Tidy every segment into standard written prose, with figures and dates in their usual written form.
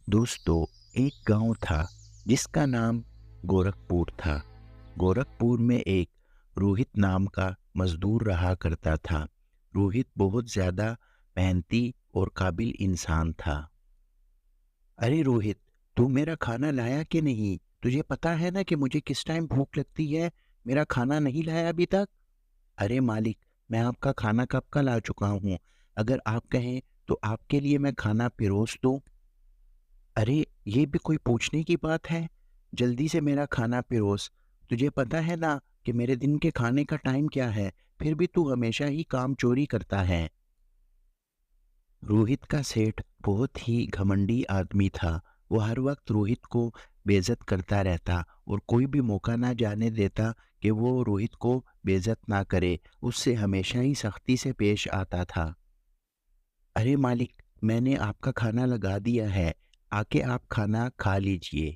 दोस्तों, एक गांव था जिसका नाम गोरखपुर था। गोरखपुर में एक रोहित नाम का मजदूर रहा करता था। रोहित बहुत ज़्यादा मेहनती और काबिल इंसान था। अरे रोहित, तू मेरा खाना लाया कि नहीं? तुझे पता है ना कि मुझे किस टाइम भूख लगती है। मेरा खाना नहीं लाया अभी तक। अरे मालिक, मैं आपका खाना कब का ला चुका हूँ। अगर आप कहें तो आपके लिए मैं खाना पिरोस दूँ। अरे, ये भी कोई पूछने की बात है? जल्दी से मेरा खाना पिरोस। तुझे पता है ना कि मेरे दिन के खाने का टाइम क्या है, फिर भी तू हमेशा ही काम चोरी करता है। रोहित का सेठ बहुत ही घमंडी आदमी था। वो हर वक्त रोहित को बेइज्जत करता रहता और कोई भी मौका ना जाने देता कि वो रोहित को बेइज्जत ना करे। उससे हमेशा ही सख्ती से पेश आता था। अरे मालिक, मैंने आपका खाना लगा दिया है, आके आप खाना खा लीजिए।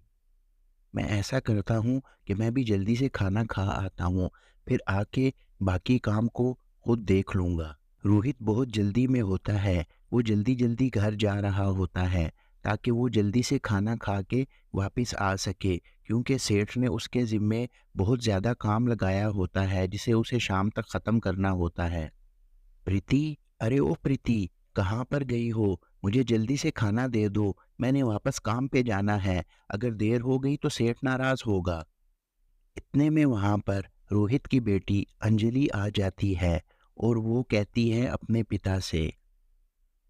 मैं ऐसा करता हूँ कि मैं भी जल्दी से खाना खा आता हूँ, फिर आके बाकी काम को खुद देख लूँगा। रोहित बहुत जल्दी में होता है, वो जल्दी-जल्दी घर जा रहा होता है ताकि वो जल्दी से खाना खा के वापस आ सके, क्योंकि सेठ ने उसके ज़िम्मे बहुत ज़्यादा काम लगाया होता है जिसे उसे शाम तक ख़त्म करना होता है। प्रीति, अरे ओ प्रीति, कहाँ पर गई हो? मुझे जल्दी से खाना दे दो, मैंने वापस काम पे जाना है। अगर देर हो गई तो सेठ नाराज़ होगा। इतने में वहाँ पर रोहित की बेटी अंजलि आ जाती है और वो कहती है अपने पिता से,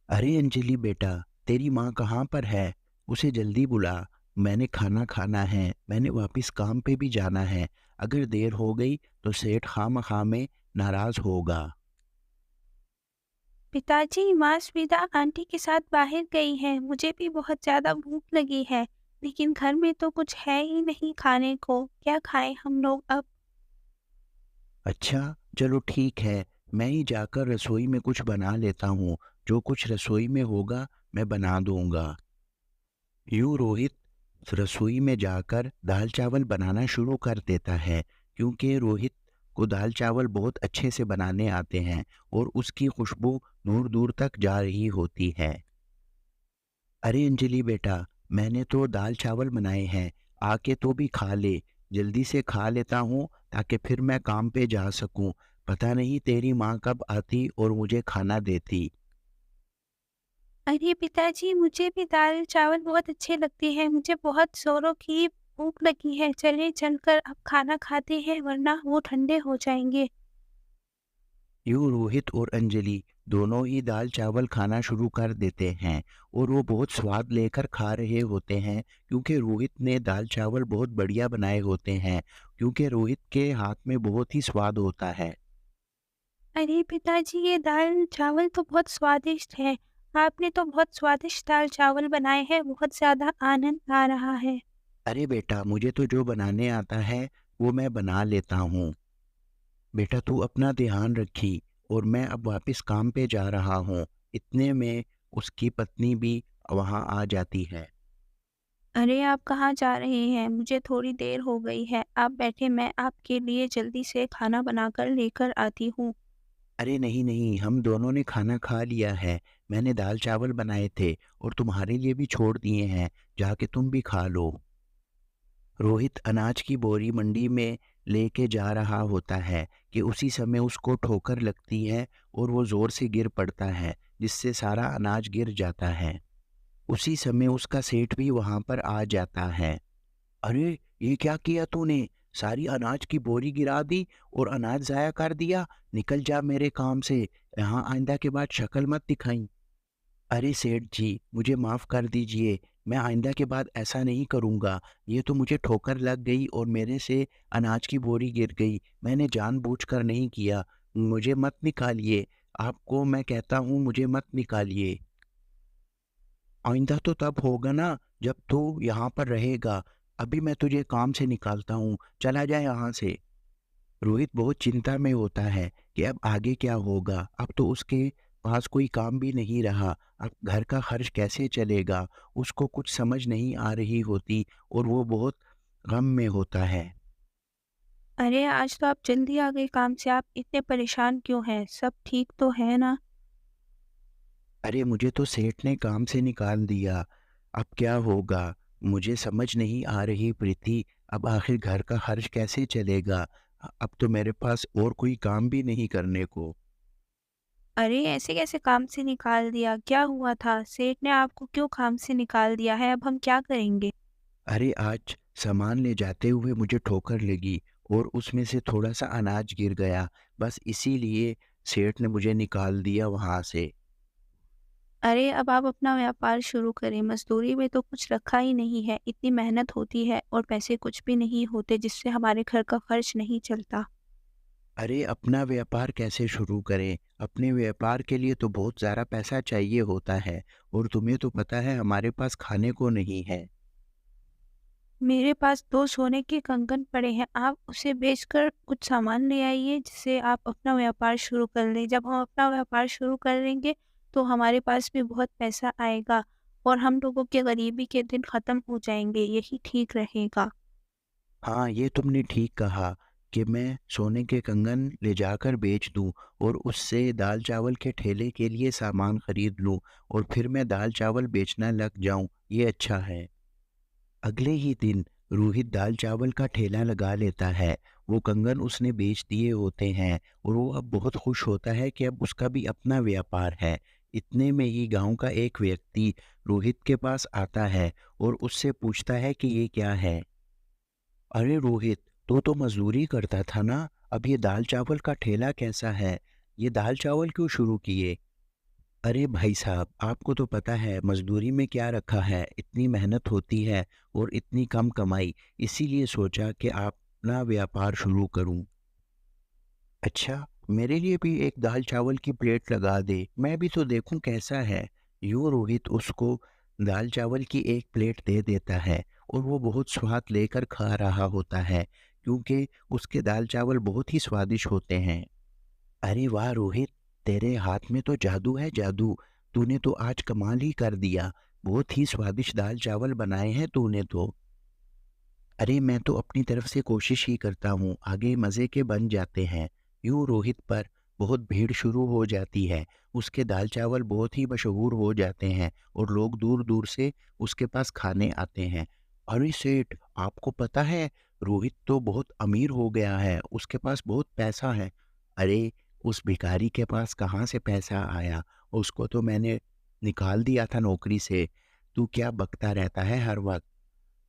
अरे अंजलि बेटा, तेरी माँ कहाँ पर है? उसे जल्दी बुला, मैंने खाना खाना है, मैंने वापस काम पे भी जाना है। अगर देर हो गई तो सेठ खामखा में नाराज़ होगा। पिताजी, माँ स्मिता आंटी के साथ बाहर गई हैं। मुझे भी बहुत ज़्यादा भूख लगी है, लेकिन घर में तो कुछ है ही नहीं खाने को। क्या खाएं हम लोग अब? अच्छा, चलो ठीक है, मैं ही जाकर रसोई में कुछ बना लेता हूँ, जो कुछ रसोई में होगा मैं बना दूँगा। यूँ रोहित रसोई में जाकर दाल-चावल बनाना शुरू कर देता है, क्योंकि रोहित को दाल-चावल बहुत अच्छे से बनाने आते हैं और उसकी खुशबू दूर-दूर तक जा रही होती है। अरे अंजलि बेटा, मैंने तो दाल-चावल बनाए हैं, आके तो भी खा ले। जल्दी से खा लेता हूँ ताकि फिर मैं काम पे जा सकूँ। पता नहीं तेरी माँ कब आती और मुझे खाना देती। अरे पिताजी, मुझे भी दाल चावल बहुत अच्छे लगते हैं। मुझे बहुत ज़ोरों की भूख लगी है। चलिए चलकर अब खाना खाते हैं, वरना वो ठंडे हो जाएंगे। यूँ रोहित और अंजलि दोनों ही दाल-चावल खाना शुरू कर देते हैं और वो बहुत स्वाद लेकर खा रहे होते हैं, क्योंकि रोहित ने दाल-चावल बहुत बढ़िया बनाए होते हैं, क्योंकि रोहित के हाथ में बहुत ही स्वाद होता है। अरे पिताजी, ये दाल चावल तो बहुत स्वादिष्ट है। आपने तो बहुत स्वादिष्ट दाल चावल बनाए हैं। बहुत ज़्यादा आनंद आ रहा है। अरे बेटा, मुझे तो जो बनाने आता है वो मैं बना लेता हूँ। बेटा तू अपना ध्यान रखी, और मैं अब वापस काम पे जा रहा हूँ। इतने में उसकी पत्नी भी वहाँ आ जाती है। अरे आप कहाँ जा रहे हैं? मुझे थोड़ी देर हो गई है। आप बैठे, मैं आपके लिए जल्दी से खाना बनाकर लेकर आती हूँ। अरे नहीं नहीं, हम दोनों ने खाना खा लिया है। मैंने दाल चावल बनाए थे और तुम्हारे लिए भी छोड़ दिए हैं, जाके तुम भी खा लो। रोहित अनाज की बोरी मंडी में लेके जा रहा होता है कि उसी समय उसको ठोकर लगती है और वो ज़ोर से गिर पड़ता है, जिससे सारा अनाज गिर जाता है। उसी समय उसका सेठ भी वहाँ पर आ जाता है। अरे! ये क्या किया तूने? सारी अनाज की बोरी गिरा दी और अनाज ज़ाया कर दिया। निकल जा मेरे काम से, यहाँ आइंदा के बाद शक्ल मत दिखाई। अरे सेठ जी, मुझे माफ़ कर दीजिए, मैं आइंदा के बाद ऐसा नहीं करूँगा। ये तो मुझे ठोकर लग गई और मेरे से अनाज की बोरी गिर गई। मैंने जानबूझकर नहीं किया। मुझे मत निकालिए। आपको मैं कहता हूँ, मुझे मत निकालिए। आइंदा तो तब होगा ना जब तू यहाँ पर रहेगा। अभी मैं तुझे काम से निकालता हूँ, चला जा यहाँ से। रोहित बहुत चिंता में होता है कि अब आगे क्या होगा। अब तो उसके पास कोई काम भी नहीं रहा। अब घर का खर्च कैसे चलेगा? उसको कुछ समझ नहीं आ रही होती और वो बहुत गम में होता है। अरे आज तो आप जल्दी आ गए काम से। आप इतने परेशान क्यों हैं? सब ठीक तो है ना? अरे मुझे तो सेठ ने काम से निकाल दिया। अब क्या होगा? मुझे समझ नहीं आ रही प्रीति, अब आखिर घर का खर्च कैसे चलेगा? अब तो मेरे पास और कोई काम भी नहीं करने को। अरे! ऐसे कैसे काम से निकाल दिया? क्या हुआ था? सेठ ने आपको क्यों काम से निकाल दिया है? अब हम क्या करेंगे? अरे आज सामान ले जाते हुए मुझे ठोकर लगी और उसमें से थोड़ा-सा अनाज गिर गया। बस इसीलिए सेठ ने मुझे निकाल दिया वहाँ से। अरे! अब आप अपना व्यापार शुरू करें, मज़दूरी में तो कुछ रखा ही नहीं है, इतनी मेहनत होती है और पैसे कुछ भी नहीं होते जिससे हमारे घर का खर्च नहीं चलता। अरे अपना व्यापार कैसे शुरू करें? अपने व्यापार के लिए तो बहुत ज़्यादा पैसा चाहिए होता है और तुम्हें तो पता है हमारे पास खाने को नहीं है। मेरे पास 2 सोने के कंगन पड़े हैं, आप उसे बेचकर कुछ सामान ले आइए जिससे आप अपना व्यापार शुरू कर लें। जब हम अपना व्यापार शुरू करेंगे तो हमारे पास भी बहुत पैसा आएगा और हम लोगों के गरीबी के दिन ख़त्म हो जाएँगे, यही ठीक रहेगा। हाँ, ये तुमने ठीक कहा कि मैं सोने के कंगन ले जाकर बेच दूँ और उससे दाल-चावल के ठेले के लिए सामान खरीद लूँ और फिर मैं दाल-चावल बेचना लग जाऊँ, ये अच्छा है। अगले ही दिन रोहित दाल-चावल का ठेला लगा लेता है। वो कंगन उसने बेच दिए होते हैं और वो अब बहुत खुश होता है कि अब उसका भी अपना व्यापार है। इतने में ही गाँव का एक व्यक्ति रोहित के पास आता है और उससे पूछता है कि ये क्या है? अरे रोहित, तू तो मज़दूरी करता था ना, अब ये दाल-चावल का ठेला कैसा है? ये दाल-चावल क्यों शुरू किए? अरे भाई साहब, आपको तो पता है मज़दूरी में क्या रखा है, इतनी मेहनत होती है और इतनी कम कमाई, इसीलिए सोचा कि अपना व्यापार शुरू करूँ। अच्छा, मेरे लिए भी एक दाल-चावल की प्लेट लगा दे, मैं भी तो देखूँ कैसा है। यूँ रोहित उसको दाल-चावल की एक प्लेट दे देता है और वो बहुत स्वाद लेकर खा रहा होता है, क्योंकि उसके दाल-चावल बहुत ही स्वादिष्ट होते हैं। अरे वाह रोहित, तेरे हाथ में तो जादू है जादू। तूने तो आज कमाल ही कर दिया। बहुत ही स्वादिष्ट दाल-चावल बनाए हैं तूने तो। अरे मैं तो अपनी तरफ से कोशिश ही करता हूँ, आगे मज़े के बन जाते हैं। यूँ रोहित पर बहुत भीड़ शुरू हो जाती है। उसके दाल-चावल बहुत ही मशहूर हो जाते हैं और लोग दूर-दूर से उसके पास खाने आते हैं। अरे सेठ, आपको पता है रोहित तो बहुत अमीर हो गया है, उसके पास बहुत पैसा है। अरे उस भिखारी के पास कहाँ से पैसा आया? उसको तो मैंने निकाल दिया था नौकरी से। तू क्या बकता रहता है हर वक़्त?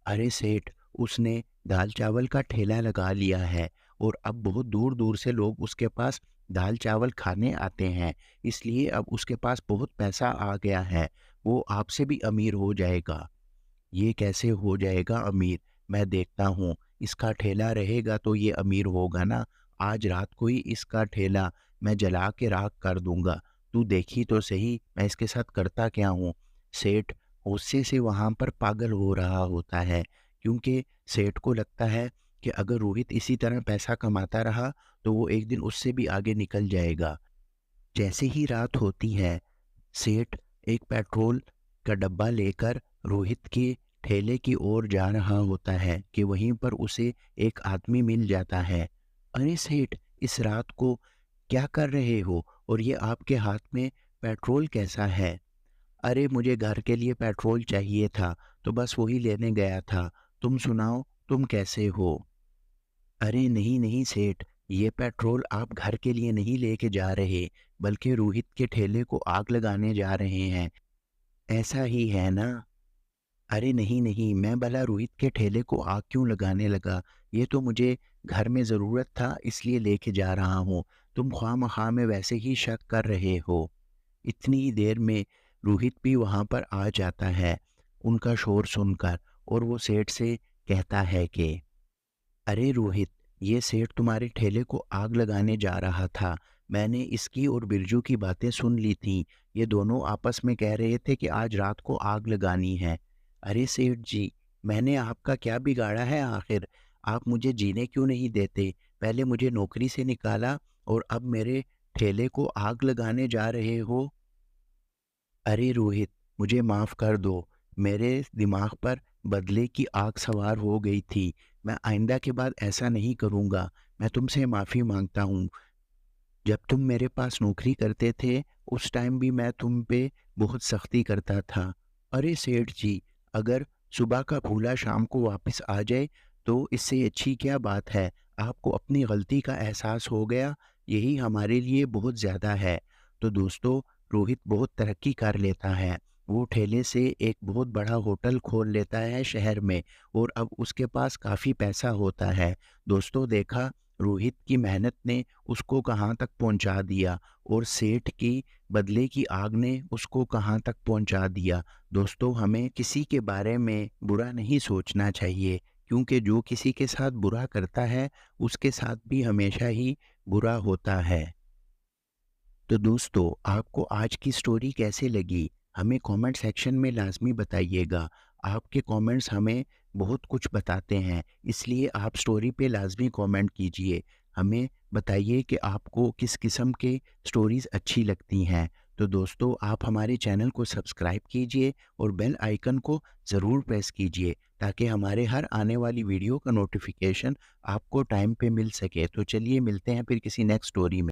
अरे सेठ, उसने दाल-चावल का ठेला लगा लिया है और अब बहुत दूर-दूर से लोग उसके पास दाल-चावल खाने आते हैं, इसलिए अब उसके पास बहुत पैसा आ गया है, वो आपसे भी अमीर हो जाएगा। ये कैसे हो जाएगा अमीर? मैं देखता हूँ, इसका ठेला रहेगा तो ये अमीर होगा ना। आज रात को ही इसका ठेला मैं जला के राख कर दूँगा। तू देखी तो सही मैं इसके साथ करता क्या हूँ। सेठ गुस्से से वहाँ पर पागल हो रहा होता है, क्योंकि सेठ को लगता है कि अगर रोहित इसी तरह पैसा कमाता रहा तो वो एक दिन उससे भी आगे निकल जाएगा। जैसे ही रात होती है, सेठ एक पेट्रोल का डब्बा लेकर रोहित के ठेले की ओर जा रहा होता है कि वहीं पर उसे एक आदमी मिल जाता है। अरे सेठ, इस रात को क्या कर रहे हो और ये आपके हाथ में पेट्रोल कैसा है? अरे मुझे घर के लिए पेट्रोल चाहिए था, तो बस वही लेने गया था। तुम सुनाओ, तुम कैसे हो? अरे नहीं नहीं सेठ, ये पेट्रोल आप घर के लिए नहीं लेके जा रहे, बल्कि रोहित के ठेले को आग लगाने जा रहे हैं। ऐसा ही है ना? अरे नहीं नहीं, मैं भला रोहित के ठेले को आग क्यों लगाने लगा? ये तो मुझे घर में ज़रूरत था इसलिए लेके जा रहा हूँ। तुम ख्वाह-मख़ाह में वैसे ही शक कर रहे हो। इतनी ही देर में रोहित भी वहाँ पर आ जाता है, उनका शोर सुनकर, और वो सेठ से कहता है कि अरे रोहित, ये सेठ तुम्हारे ठेले को आग लगाने जा रहा था। मैंने इसकी और बिरजू की बातें सुन ली थीं। ये दोनों आपस में कह रहे थे कि आज रात को आग लगानी है। अरे सेठ जी, मैंने आपका क्या बिगाड़ा है आखिर? आप मुझे जीने क्यों नहीं देते? पहले मुझे नौकरी से निकाला और अब मेरे ठेले को आग लगाने जा रहे हो? अरे रोहित, मुझे माफ़ कर दो। मेरे दिमाग पर बदले की आग सवार हो गई थी। मैं आइंदा के बाद ऐसा नहीं करूँगा। मैं तुमसे माफ़ी माँगता हूँ। जब तुम मेरे पास नौकरी करते थे, उस टाइम भी मैं तुम पे बहुत सख्ती करता था। अरे सेठ जी, अगर सुबह का भूला शाम को वापस आ जाए तो इससे अच्छी क्या बात है। आपको अपनी गलती का एहसास हो गया, यही हमारे लिए बहुत ज़्यादा है। तो दोस्तों, रोहित बहुत तरक्की कर लेता है। वो ठेले से एक बहुत बड़ा होटल खोल लेता है शहर में और अब उसके पास काफ़ी पैसा होता है। दोस्तों, देखा रोहित की मेहनत ने उसको कहाँ तक पहुँचा दिया और सेठ की बदले की आग ने उसको कहाँ तक पहुँचा दिया। दोस्तों, हमें किसी के बारे में बुरा नहीं सोचना चाहिए, क्योंकि जो किसी के साथ बुरा करता है उसके साथ भी हमेशा ही बुरा होता है। तो दोस्तों, आपको आज की स्टोरी कैसे लगी? हमें कमेंट सेक्शन में लाज़मी बताइएगा। आपके कमेंट्स हमें बहुत कुछ बताते हैं, इसलिए आप स्टोरी पे लाज़मी कमेंट कीजिए। हमें बताइए कि आपको किस किस्म के स्टोरीज़ अच्छी लगती हैं। तो दोस्तों, आप हमारे चैनल को सब्सक्राइब कीजिए और बेल आइकन को ज़रूर प्रेस कीजिए, ताकि हमारे हर आने वाली वीडियो का नोटिफ़िकेशन आपको टाइम पे मिल सके। तो चलिए मिलते हैं फिर किसी नेक्स्ट स्टोरी में।